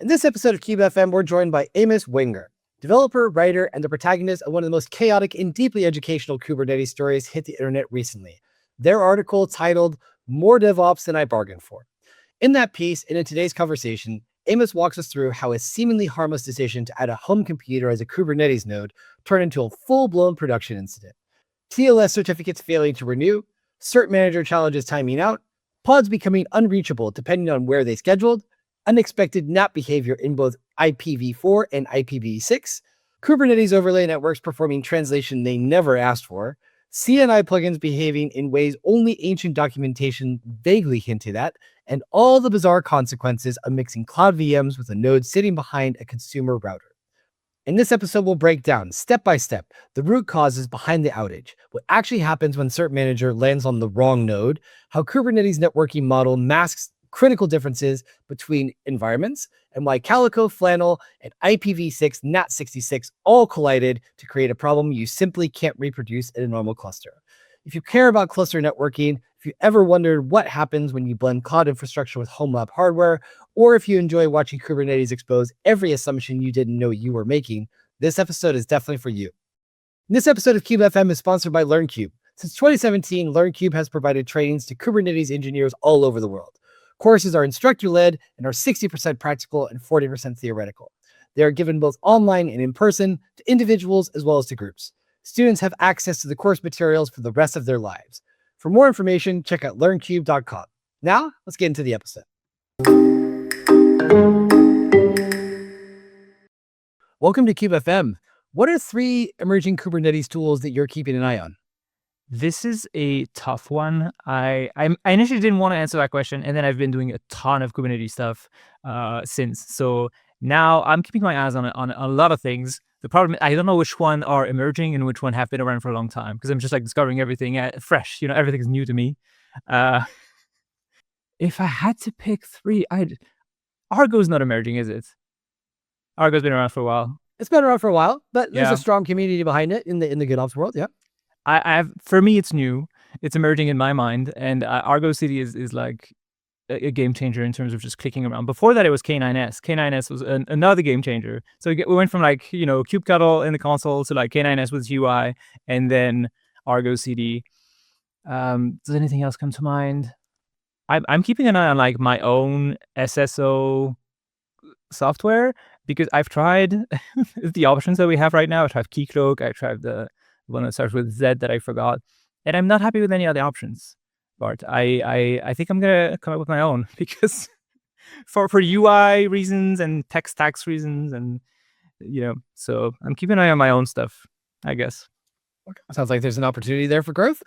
In this episode of KubeFM, we're joined by Amos Wenger, developer, writer, and the protagonist of one of the most chaotic and deeply educational Kubernetes stories hit the internet recently. Their article titled, More DevOps Than I Bargained For. In that piece, and in today's conversation, Amos walks us through how a seemingly harmless decision to add a home computer as a Kubernetes node turned into a full-blown production incident. TLS certificates failing to renew, cert-manager challenges timing out, pods becoming unreachable depending on where they scheduled, unexpected NAP behavior in both IPv4 and IPv6, Kubernetes overlay networks performing translation they never asked for, CNI plugins behaving in ways only ancient documentation vaguely hinted at, and all the bizarre consequences of mixing cloud VMs with a node sitting behind a consumer router. In this episode, we'll break down, step by step, the root causes behind the outage, what actually happens when cert-manager lands on the wrong node, how Kubernetes networking model masks critical differences between environments, and why Calico, Flannel, and IPv6 NAT66 all collided to create a problem you simply can't reproduce in a normal cluster. If you care about cluster networking, if you ever wondered what happens when you blend cloud infrastructure with home lab hardware, or if you enjoy watching Kubernetes expose every assumption you didn't know you were making, this episode is definitely for you. This episode of KubeFM is sponsored by LearnCube. Since 2017, LearnCube has provided trainings to Kubernetes engineers all over the world. Courses are instructor-led and are 60% practical and 40% theoretical. They are given both online and in person to individuals as well as to groups. Students have access to the course materials for the rest of their lives. For more information, check out learncube.com. Now, let's get into the episode. Welcome to KubeFM. What are 3 emerging Kubernetes tools that you're keeping an eye on? This is a tough one. I initially didn't want to answer that question, and then I've been doing a ton of Kubernetes stuff since. So now I'm keeping my eyes on a lot of things. The problem, I don't know which one are emerging and which one have been around for a long time, because I'm just like discovering everything fresh. Everything is new to me. If I had to pick 3, Argo's not emerging, is it? Argo's been around for a while. It's been around for a while, but there's a strong community behind it in the GitOps world. Yeah. For me, it's new. It's emerging in my mind, and Argo CD is like a game changer in terms of just clicking around. Before that, it was K9s. K9s was another game changer. So we went from like kubectl in the console to like K9s with UI, and then Argo CD. Does anything else come to mind? I'm keeping an eye on like my own SSO software, because I've tried the options that we have right now. I tried Keycloak. I tried the one that starts with Z that I forgot, and I'm not happy with any of the options. Bart, I think I'm gonna come up with my own, because for UI reasons and tech stacks reasons, and so I'm keeping an eye on my own stuff, I guess. Okay. Sounds like there's an opportunity there for growth.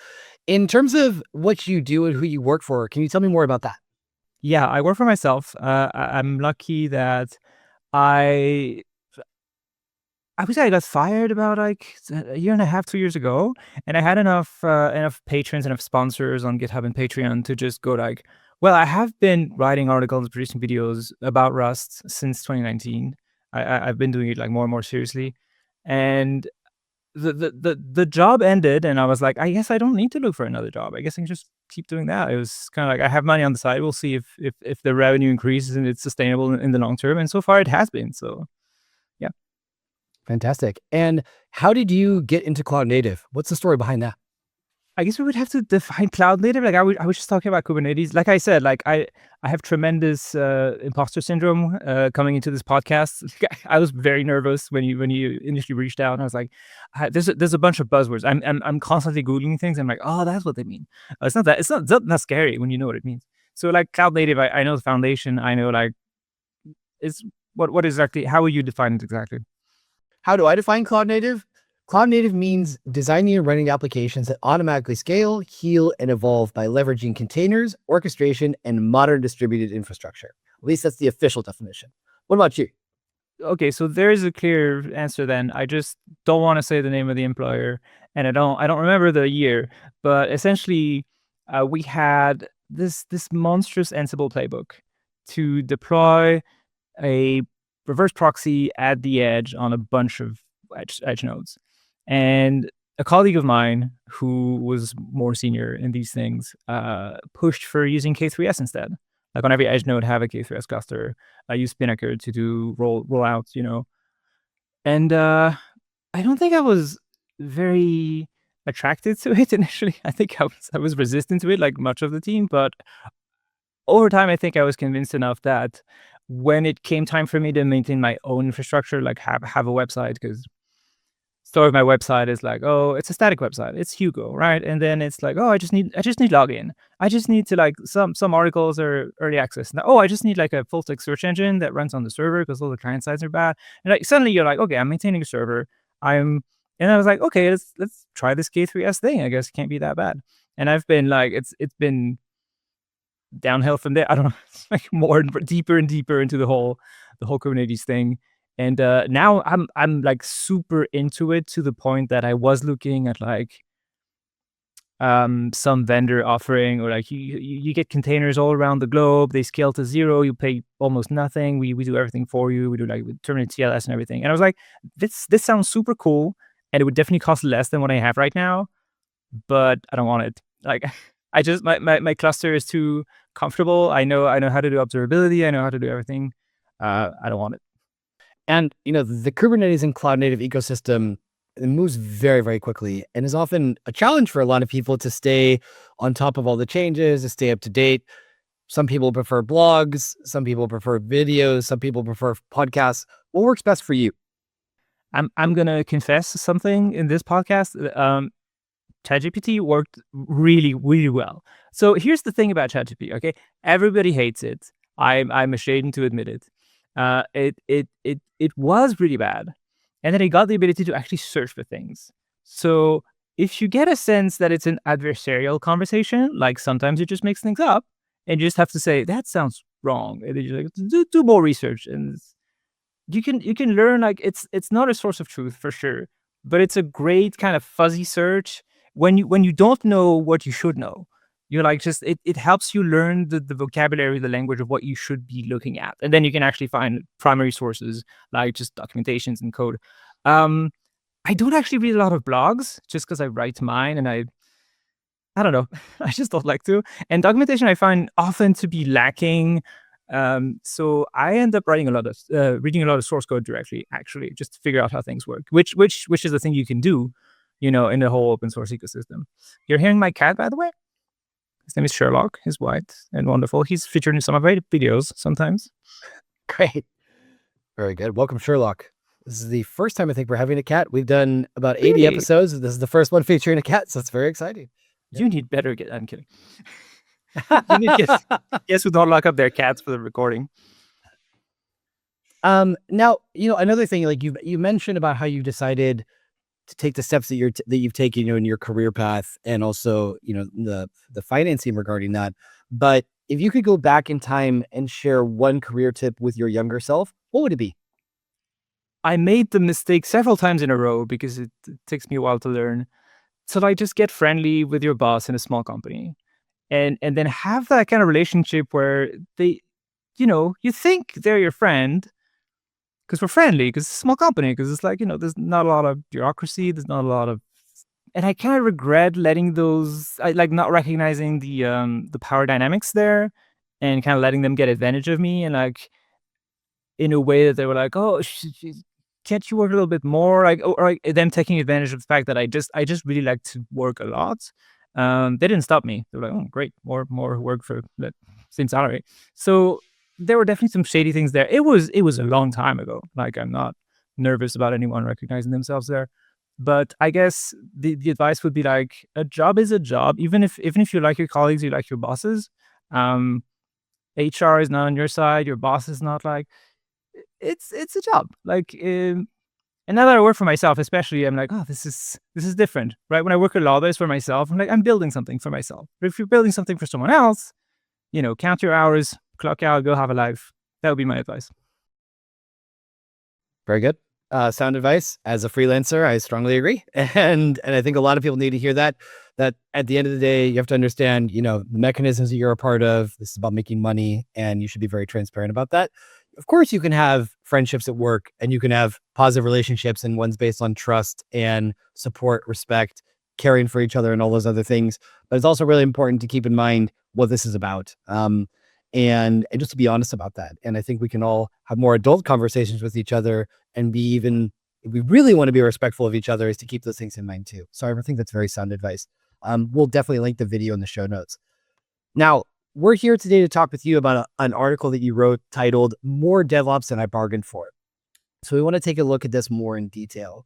In terms of what you do and who you work for, can you tell me more about that? Yeah, I work for myself. I'm lucky that I would say I got fired about like a year and a half, 2 years ago, and I had enough patrons, enough sponsors on GitHub and Patreon to just go like, well, I have been writing articles, producing videos about Rust since 2019. I've been doing it like more and more seriously, and the job ended, and I was like, I guess I don't need to look for another job. I guess I can just keep doing that. It was kind of like, I have money on the side. We'll see if the revenue increases and it's sustainable in the long term, and so far it has been. So. Fantastic. And how did you get into cloud native? What's the story behind that? I guess we would have to define cloud native. Like I was just talking about Kubernetes. Like I said, like I have tremendous imposter syndrome coming into this podcast. I was very nervous when you initially reached out, and I was like, there's a bunch of buzzwords. I'm constantly Googling things. I'm like, oh, that's what they mean. It's not scary when you know what it means. So like cloud native, I know the foundation. I know like it's what exactly, how would you define it exactly? How do I define cloud native? Cloud native means designing and running applications that automatically scale, heal, and evolve by leveraging containers, orchestration, and modern distributed infrastructure. At least that's the official definition. What about you? Okay, so there is a clear answer then. I just don't want to say the name of the employer, and I don't remember the year, but essentially we had this monstrous Ansible playbook to deploy a reverse proxy at the edge on a bunch of edge nodes. And a colleague of mine who was more senior in these things pushed for using K3s instead. Like on every edge node, have a K3s cluster. I use Spinnaker to do rollouts, And I don't think I was very attracted to it initially. I think I was resistant to it, like much of the team. But over time, I think I was convinced enough that when it came time for me to maintain my own infrastructure, like have a website, because story of my website is like, oh, it's a static website. It's Hugo, right? And then it's like, oh, I just need login. I just need to like some articles are early access. Now, oh, I just need like a full text search engine that runs on the server because all the client sides are bad. And like suddenly you're like, okay, I'm maintaining a server. And I was like, okay, let's try this K3s thing. I guess it can't be that bad. And I've been like, it's been downhill from there. I don't know, it's like more deeper and deeper into the whole Kubernetes thing. And now I'm like super into it to the point that I was looking at like some vendor offering, or like you get containers all around the globe. They scale to 0. You pay almost nothing. We do everything for you. We do like terminate TLS and everything. And I was like, this sounds super cool, and it would definitely cost less than what I have right now, but I don't want it. Like I just my cluster is too comfortable. I know how to do observability. I know how to do everything. I don't want it. And, the Kubernetes and cloud native ecosystem, it moves very, very quickly and is often a challenge for a lot of people to stay on top of all the changes, to stay up to date. Some people prefer blogs, some people prefer videos, some people prefer podcasts. What works best for you? I'm gonna confess something in this podcast. ChatGPT worked really, really well. So here's the thing about ChatGPT. Okay, everybody hates it. I'm ashamed to admit it. It was really bad, and then it got the ability to actually search for things. So if you get a sense that it's an adversarial conversation, like sometimes it just makes things up, and you just have to say that sounds wrong, and then you're like, do more research, and you can learn. Like it's not a source of truth for sure, but it's a great kind of fuzzy search when you don't know what you should know. You're like, just it helps you learn the vocabulary, the language of what you should be looking at, and then you can actually find primary sources like just documentations and code. I don't actually read a lot of blogs just because I write mine, and I don't know, I just don't like to. And documentation I find often to be lacking. So I end up reading a lot of source code directly, actually, just to figure out how things work, which is a thing you can do, in the whole open source ecosystem. You're hearing my cat, by the way? His name is Sherlock. He's white and wonderful. He's featured in some of my videos sometimes. Great. Very good. Welcome, Sherlock. This is the first time I think we're having a cat. We've done about 80 Really? episodes. This is the first one featuring a cat, so it's very exciting. You need better get. I'm kidding. You need guests who don't lock up their cats for the recording. Now, another thing, like you mentioned about how you decided to take the steps that you've taken, in your career path, and also, the financing regarding that. But if you could go back in time and share one career tip with your younger self, what would it be? I made the mistake several times in a row because it takes me a while to learn. So like, just get friendly with your boss in a small company, and then have that kind of relationship where they, you think they're your friend because we're friendly, because it's a small company, because it's like, there's not a lot of bureaucracy, there's not a lot of, and I kind of regret letting not recognizing the power dynamics there, and kind of letting them get advantage of me, and like in a way that they were like, oh, can't you work a little bit more? Like, or like them taking advantage of the fact that I just really like to work a lot. They didn't stop me. They were like, oh, great, more work for the same salary. So there were definitely some shady things there. It was a long time ago. Like, I'm not nervous about anyone recognizing themselves there. But I guess the advice would be like, a job is a job. Even if you like your colleagues, you like your bosses. HR is not on your side. Your boss is not. Like, it's a job. Like, and now that I work for myself, especially, I'm like, oh, this is different, right? When I work at Lawless for myself, I'm like, I'm building something for myself. But if you're building something for someone else, count your hours, clock out, go have a life. That would be my advice. Very good. Sound advice. As a freelancer, I strongly agree. And I think a lot of people need to hear that at the end of the day, you have to understand, the mechanisms that you're a part of. This is about making money, and you should be very transparent about that. Of course, you can have friendships at work, and you can have positive relationships, and one's based on trust and support, respect, caring for each other, and all those other things. But it's also really important to keep in mind what this is about. and just to be honest about that. And I think we can all have more adult conversations with each other and be even, if we really want to be respectful of each other, is to keep those things in mind too. So I think that's very sound advice. We'll definitely link the video in the show notes. Now, we're here today to talk with you about an article that you wrote titled "More DevOps Than I Bargained For." So we want to take a look at this more in detail.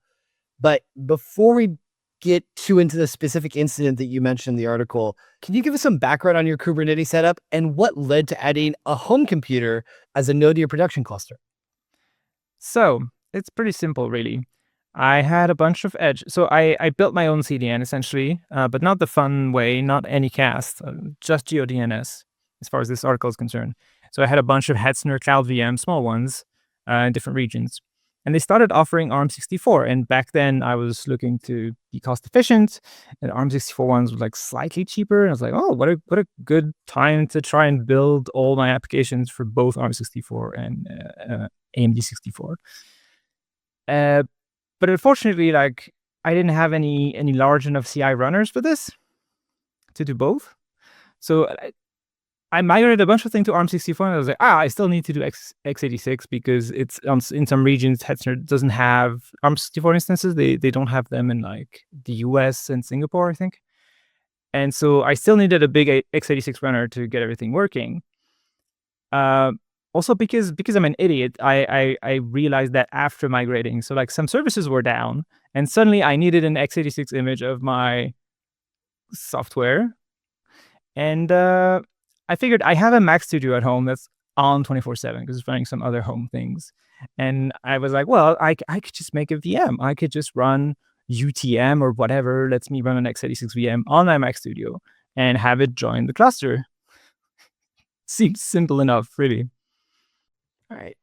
But before we get too into the specific incident that you mentioned in the article, can you give us some background on your Kubernetes setup and what led to adding a home computer as a node to your production cluster? So it's pretty simple, really. I had a bunch of edge. So I built my own CDN essentially, but not the fun way, not any cast, just GeoDNS as far as this article is concerned. So I had a bunch of Hetzner Cloud VM, small ones, in different regions. And they started offering ARM64. And back then I was looking to be cost efficient, and ARM64 ones were like slightly cheaper. And I was like, oh, what a good time to try and build all my applications for both ARM64 and AMD64. But unfortunately, like I didn't have any large enough CI runners for this to do both. So I migrated a bunch of things to ARM64, and I was like, I still need to do x86 because it's in some regions Hetzner doesn't have ARM64 instances. They don't have them in like the US and Singapore, I think. And so I still needed a big x86 runner to get everything working. Also because I'm an idiot, I realized that after migrating, so like some services were down, and suddenly I needed an x86 image of my software, and I figured I have a Mac Studio at home that's on 24/7 because it's running some other home things, and I was like, well, I could just make a VM. I could just run UTM or whatever lets me run an x86 VM on my Mac Studio and have it join the cluster. Seems simple enough, really. All right.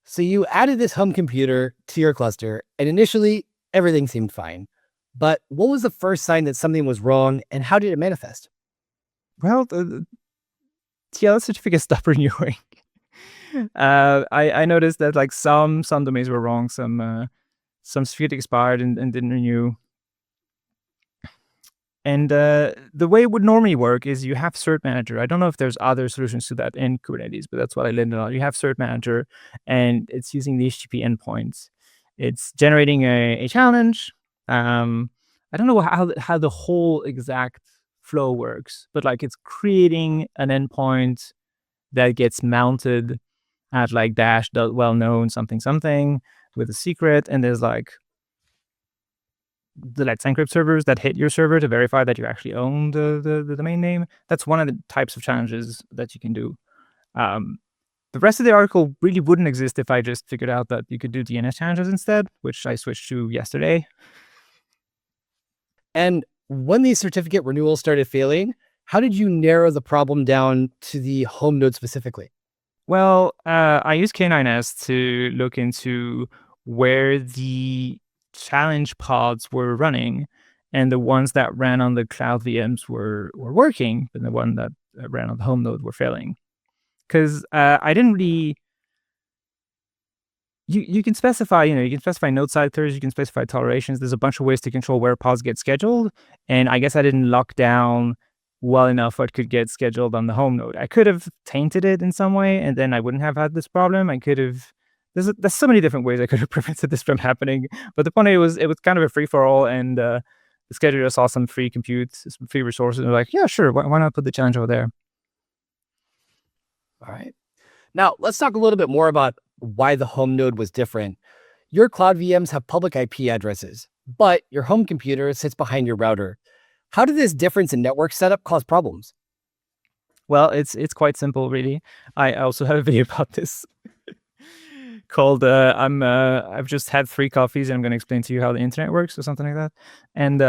So you added this home computer to your cluster, and initially everything seemed fine. But what was the first sign that something was wrong, and how did it manifest? Well, the TLS certificate stopped renewing. I noticed that like some domains were wrong, some certificate expired and didn't renew. And the way it would normally work is you have cert-manager. I don't know if there's other solutions to that in Kubernetes, but that's what I landed on. You have cert-manager, and it's using the HTTP endpoints. It's generating a challenge. I don't know how the whole exact flow works, but like it's creating an endpoint that gets mounted at like dash.well-known something with a secret, and there's like the Let's Encrypt servers that hit your server to verify that you actually own the domain name. That's one of the types of challenges that you can do. The rest of the article really wouldn't exist if I just figured out that you could do DNS challenges instead, which I switched to yesterday. And when these certificate renewals started failing, how did you narrow the problem down to the home node specifically? Well, I used K9S to look into where the challenge pods were running, and the ones that ran on the cloud VMs were working, but the one that ran on the home node were failing. Because I didn't really. You can specify, you can specify node cyclers, you can specify tolerations. There's a bunch of ways to control where pods get scheduled, and I guess I didn't lock down well enough what could get scheduled on the home node. I could have tainted it in some way, and then I wouldn't have had this problem. I could have. There's so many different ways I could have prevented this from happening. But the point is, it was kind of a free for all, and the scheduler saw some free compute, some free resources, and they're like, yeah, sure, why not put the challenge over there? All right. Now let's talk a little bit more about why the home node was different. Your cloud VMs have public IP addresses, but your home computer sits behind your router. How did this difference in network setup cause problems? Well, it's quite simple, really. I also have a video about this called I've just had 3 coffees and I'm going to explain to you how the internet works or something like that. And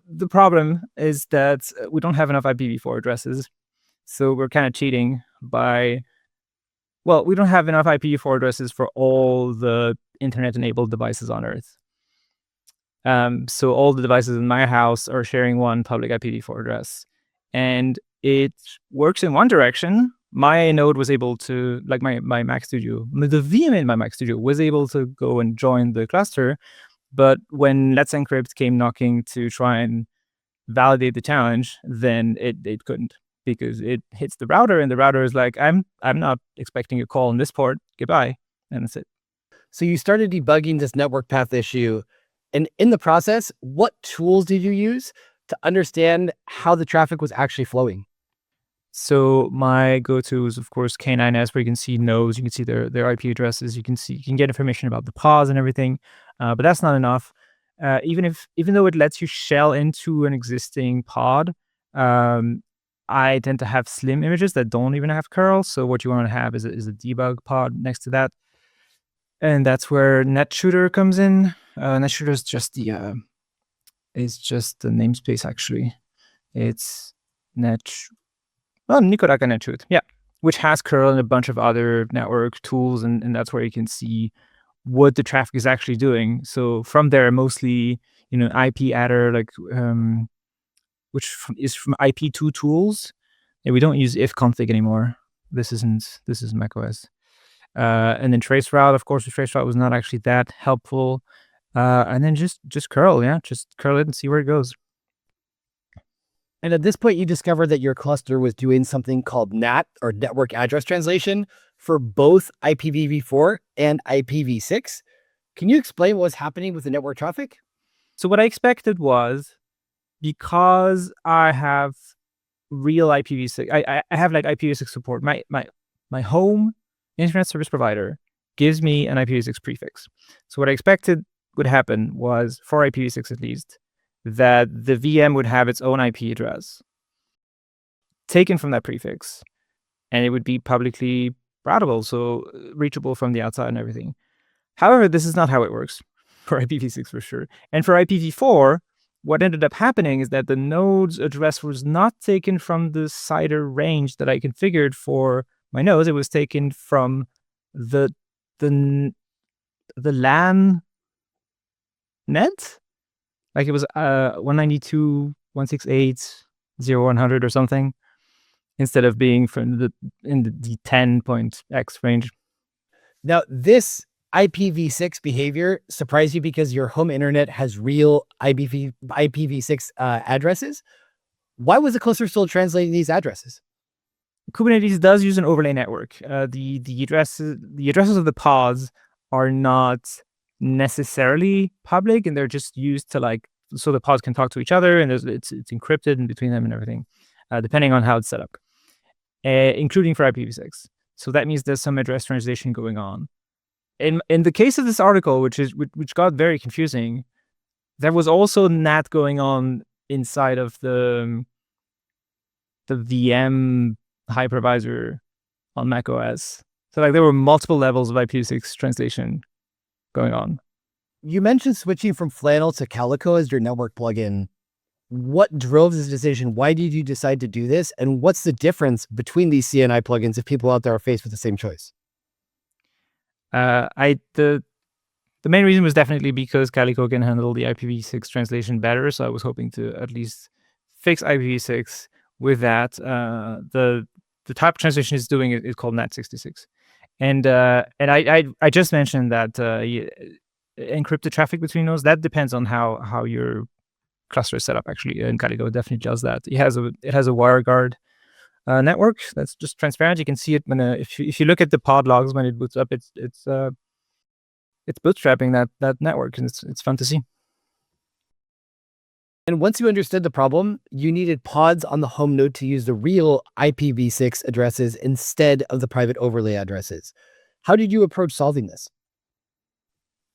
the problem is that we don't have enough IPv4 addresses, so we're kind of cheating by. Well, we don't have enough IPv4 addresses for all the internet-enabled devices on Earth. So all the devices in my house are sharing one public IPv4 address. And it works in one direction. My node was able to, like my Mac Studio, the VM in my Mac Studio was able to go and join the cluster. But when Let's Encrypt came knocking to try and validate the challenge, then it couldn't. because it hits the router, and the router is like, I'm not expecting a call on this port. Goodbye, and that's it. So you started debugging this network path issue, and in the process, what tools did you use to understand how the traffic was actually flowing? So my go-to is, of course, K9S, where you can see nodes, you can see their IP addresses, you can get information about the pods and everything, but that's not enough. Even though it lets you shell into an existing pod, I tend to have slim images that don't even have curl. So what you want to have is a debug pod next to that, and that's where netshoot comes in. Netshoot is just the namespace actually. It's Nikoraka netshoot, yeah, which has curl and a bunch of other network tools, and that's where you can see what the traffic is actually doing. So from there, mostly, IP adder, like which is from IP2 tools. And we don't use ifconfig anymore. This is macOS. And then traceroute, of course, the traceroute was not actually that helpful. And then just curl, just curl it and see where it goes. And at this point, you discovered that your cluster was doing something called NAT, or network address translation, for both IPv4 and IPv6. Can you explain what was happening with the network traffic? So what I expected was, because I have real IPv6, I have like IPv6 support. My home internet service provider gives me an IPv6 prefix. So what I expected would happen was, for IPv6 at least, that the VM would have its own IP address taken from that prefix, and it would be publicly routable, so reachable from the outside and everything. However, this is not how it works for IPv6 for sure. And for IPv4, what ended up happening is that the node's address was not taken from the CIDR range that I configured for my nodes. It was taken from the LAN net. Like it was 192.168.0.100 or something, instead of being from in the 10.x range. Now, this IPv6 behavior surprised you because your home internet has real IPv6 addresses. Why was the cluster still translating these addresses? Kubernetes does use an overlay network. The addresses of the pods are not necessarily public, and they're just used to so the pods can talk to each other, and it's encrypted in between them and everything, depending on how it's set up, including for IPv6. So that means there's some address translation going on. In the case of this article, which got very confusing, there was also NAT going on inside of the VM hypervisor on macOS. So there were multiple levels of IPv6 translation going on. You mentioned switching from Flannel to Calico as your network plugin. What drove this decision? Why did you decide to do this? And what's the difference between these CNI plugins if people out there are faced with the same choice? The main reason was definitely because Calico can handle the IPv6 translation better. So I was hoping to at least fix IPv6 with that. The type of translation it's doing is called NAT66. And I just mentioned that encrypted traffic between nodes, that depends on how your cluster is set up. Actually, and Calico definitely does that. It has a WireGuard network that's just transparent. You can see it when if you look at the pod logs when it boots up, it's bootstrapping that network, and it's fun to see. And once you understood the problem, you needed pods on the home node to use the real IPv6 addresses instead of the private overlay addresses. How did you approach solving this?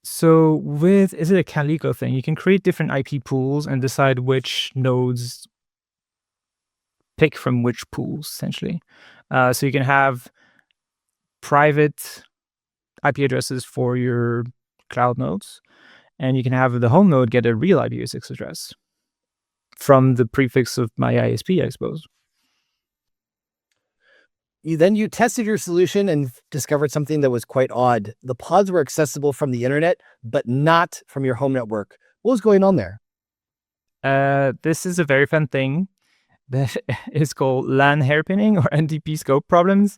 So is it a Calico thing? You can create different IP pools and decide which nodes pick from which pools, essentially. So you can have private IP addresses for your cloud nodes, and you can have the home node get a real IPv6 address from the prefix of my ISP, I suppose. You tested your solution and discovered something that was quite odd. The pods were accessible from the internet, but not from your home network. What was going on there? This is a very fun thing that is called LAN hairpinning, or NTP scope problems.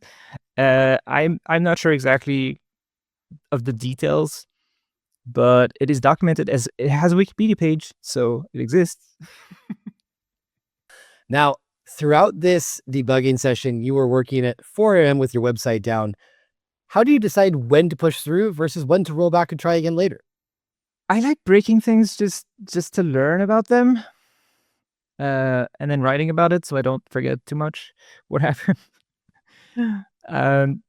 I'm not sure exactly of the details, but it is documented as it has a Wikipedia page, so it exists. Now, Throughout this debugging session, you were working at 4 a.m. with your website down. How do you decide when to push through versus when to roll back and try again later? I like breaking things just to learn about them, and then writing about it so I don't forget too much what happened. Um,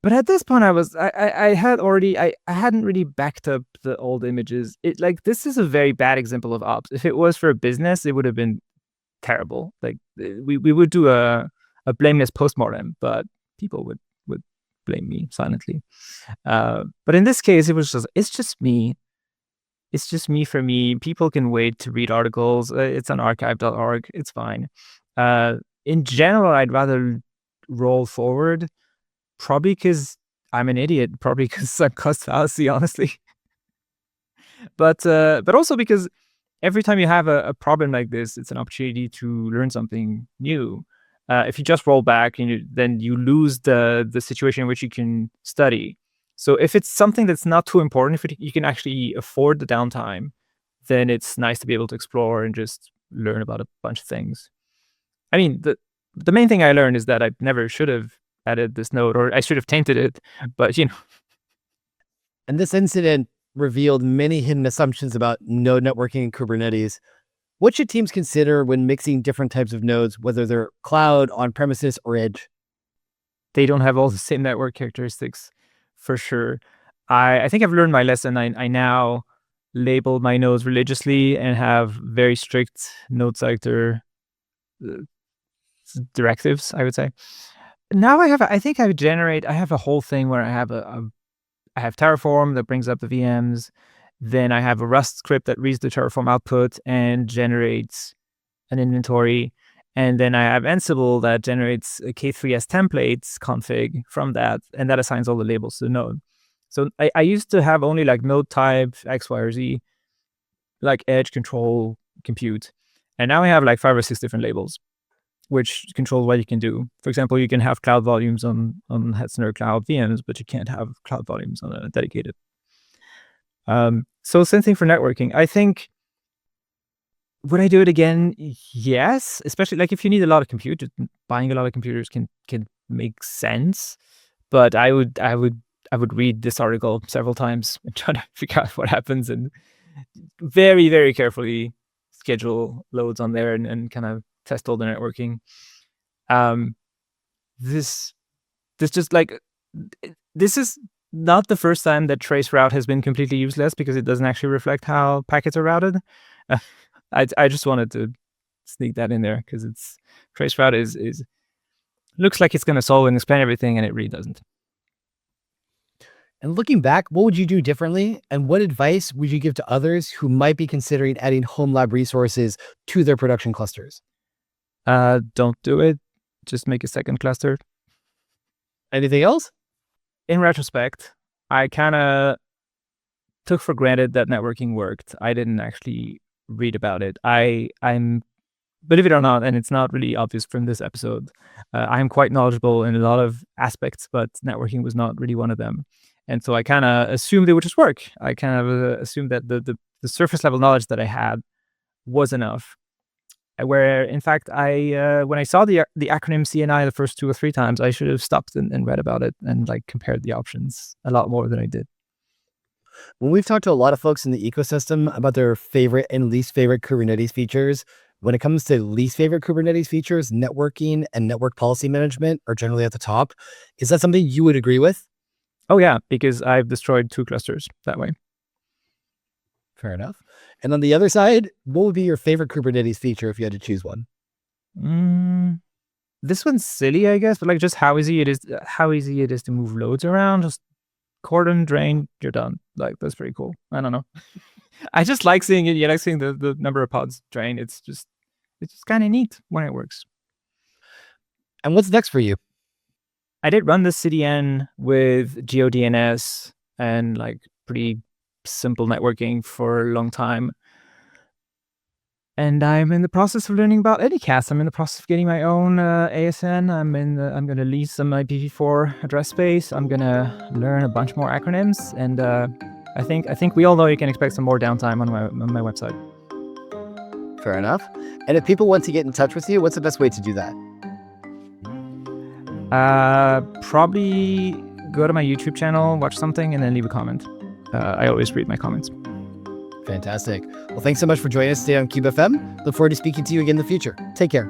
but at this point, I hadn't really backed up the old images. This is a very bad example of ops. If it was for a business, it would have been terrible. We would do a blameless postmortem, but people would blame me silently. But in this case, it's just me. It's just me for me. People can wait to read articles. It's on archive.org. It's fine. In general, I'd rather roll forward, probably because I'm an idiot, probably because I'm cost fallacy, honestly. But also because every time you have a problem like this, it's an opportunity to learn something new. If you just roll back, then you lose the situation in which you can study. So if it's something that's not too important, if you can actually afford the downtime, then it's nice to be able to explore and just learn about a bunch of things. I mean, the main thing I learned is that I never should have added this node, or I should have tainted it, but And this incident revealed many hidden assumptions about node networking in Kubernetes. What should teams consider when mixing different types of nodes, whether they're cloud, on-premises, or edge? they don't have all the same network characteristics, for sure. I think I've learned my lesson. I now label my nodes religiously and have very strict node sector directives, I would say. Now I have a whole thing where I have Terraform that brings up the VMs. Then I have a Rust script that reads the Terraform output and generates an inventory. And then I have Ansible that generates a K3s templates config from that, and that assigns all the labels to the node. So I used to have only like node type X, Y, or Z, like edge, control, compute. And now I have like 5 or 6 different labels, which controls what you can do. For example, you can have cloud volumes on Hetzner Cloud VMs, but you can't have cloud volumes on a dedicated. So same thing for networking. I think, would I do it again? Yes, especially like if you need a lot of compute, buying a lot of computers can make sense. But I would read this article several times and try to figure out what happens, and very, very carefully schedule loads on there and kind of test all the networking. This is not the first time that traceroute has been completely useless because it doesn't actually reflect how packets are routed. I just wanted to sneak that in there because traceroute is looks like it's going to solve and explain everything, and it really doesn't. And looking back, what would you do differently? And what advice would you give to others who might be considering adding home lab resources to their production clusters? Don't do it. Just make a second cluster. Anything else? In retrospect, I kind of took for granted that networking worked. I didn't actually read about it. I'm, believe it or not, and it's not really obvious from this episode, I'm quite knowledgeable in a lot of aspects, but networking was not really one of them. And so I kind of assumed it would just work. I kind of assumed that the surface level knowledge that I had was enough. Where in fact, when I saw the acronym CNI the first 2 or 3 times, I should have stopped and read about it and like compared the options a lot more than I did. When we've talked to a lot of folks in the ecosystem about their favorite and least favorite Kubernetes features, when it comes to least favorite Kubernetes features, networking and network policy management are generally at the top. Is that something you would agree with? Oh yeah, because I've destroyed 2 clusters that way. Fair enough. And on the other side, what would be your favorite Kubernetes feature if you had to choose one? This one's silly, I guess, but like just how easy it is to move loads around. Just cordon, drain, you're done. Like that's pretty cool. I don't know. I just like seeing it. You like seeing the number of pods drain. It's just kind of neat when it works. And what's next for you? I did run the CDN with GeoDNS and like pretty simple networking for a long time. And I'm in the process of learning about Anycast. I'm in the process of getting my own ASN. I'm going to lease some IPv4 address space. I'm going to learn a bunch more acronyms. And I think we all know you can expect some more downtime on my website. Fair enough. And if people want to get in touch with you, what's the best way to do that? Probably go to my YouTube channel, watch something, and then leave a comment. I always read my comments. Fantastic. Well, thanks so much for joining us today on KubeFM. Look forward to speaking to you again in the future. Take care.